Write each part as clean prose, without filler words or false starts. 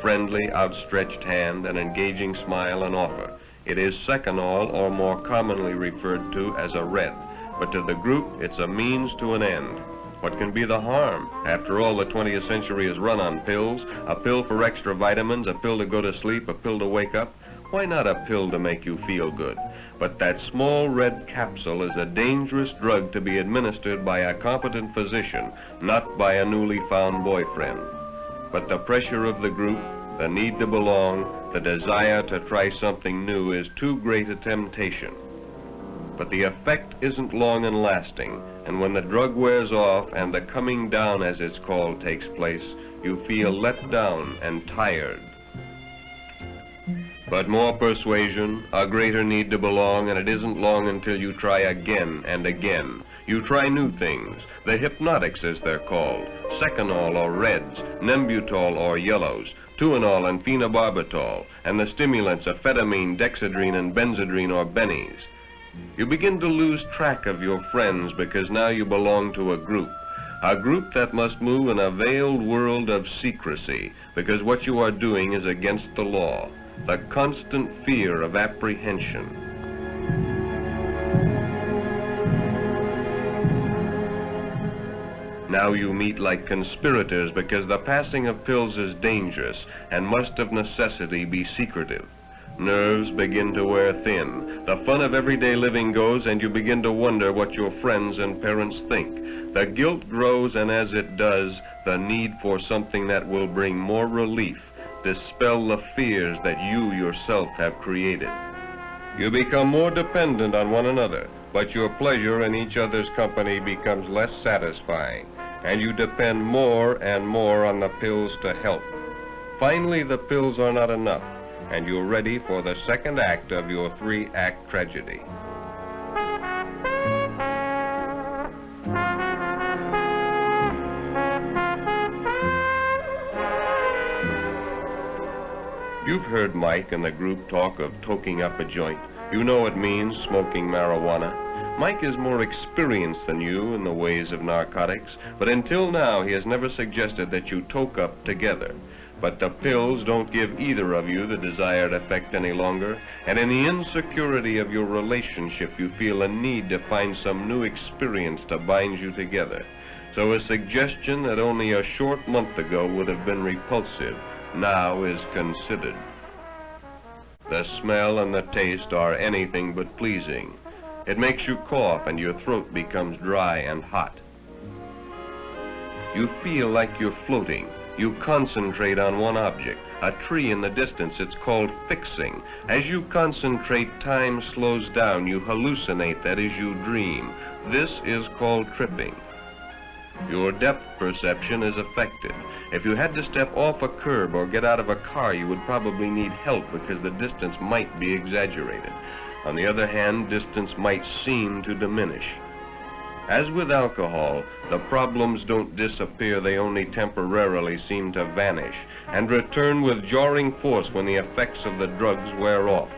friendly, outstretched hand, an engaging smile and offer. It is seconal, or more commonly referred to as a red, but to the group it's a means to an end. What can be the harm? After all, the 20th century is run on pills. A pill for extra vitamins, a pill to go to sleep, a pill to wake up. Why not a pill to make you feel good? But that small red capsule is a dangerous drug to be administered by a competent physician, not by a newly found boyfriend. But the pressure of the group, the need to belong, the desire to try something new is too great a temptation. But the effect isn't long and lasting, and when the drug wears off and the coming down, as it's called, takes place, you feel let down and tired. But more persuasion, a greater need to belong, and it isn't long until you try again and again. You try new things, the hypnotics as they're called, seconal or reds, nembutol or yellows, tuinol and phenobarbital, and the stimulants amphetamine, dexedrine, and benzedrine or bennies. You begin to lose track of your friends because now you belong to a group that must move in a veiled world of secrecy because what you are doing is against the law, the constant fear of apprehension. Now you meet like conspirators because the passing of pills is dangerous and must of necessity be secretive. Nerves begin to wear thin. The fun of everyday living goes, and you begin to wonder what your friends and parents think. The guilt grows, and as it does, the need for something that will bring more relief, dispel the fears that you yourself have created. You become more dependent on one another, but your pleasure in each other's company becomes less satisfying, and you depend more and more on the pills to help. Finally, the pills are not enough, and you're ready for the second act of your three-act tragedy. You've heard Mike and the group talk of toking up a joint. You know it means smoking marijuana. Mike is more experienced than you in the ways of narcotics, but until now he has never suggested that you toke up together. But the pills don't give either of you the desired effect any longer, and in the insecurity of your relationship you feel a need to find some new experience to bind you together. So a suggestion that only a short month ago would have been repulsive now is considered. The smell and the taste are anything but pleasing. It makes you cough and your throat becomes dry and hot. You feel like you're floating. You concentrate on one object, a tree in the distance. It's called fixing. As you concentrate, time slows down. You hallucinate, that is, you dream. This is called tripping. Your depth perception is affected. If you had to step off a curb or get out of a car, you would probably need help because the distance might be exaggerated. On the other hand, distance might seem to diminish. As with alcohol, the problems don't disappear, they only temporarily seem to vanish and return with jarring force when the effects of the drugs wear off.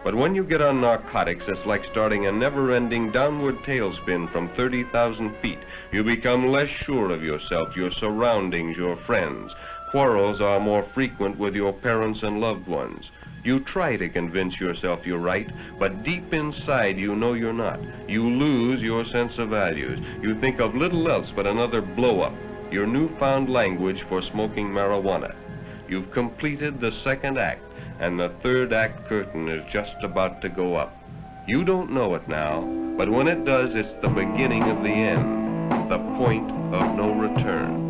But when you get on narcotics, it's like starting a never-ending downward tailspin from 30,000 feet. You become less sure of yourself, your surroundings, your friends. Quarrels are more frequent with your parents and loved ones. You try to convince yourself you're right, but deep inside you know you're not. You lose your sense of values. You think of little else but another blow-up, your newfound language for smoking marijuana. You've completed the second act, and the third act curtain is just about to go up. You don't know it now, but when it does, it's the beginning of the end, the point of no return.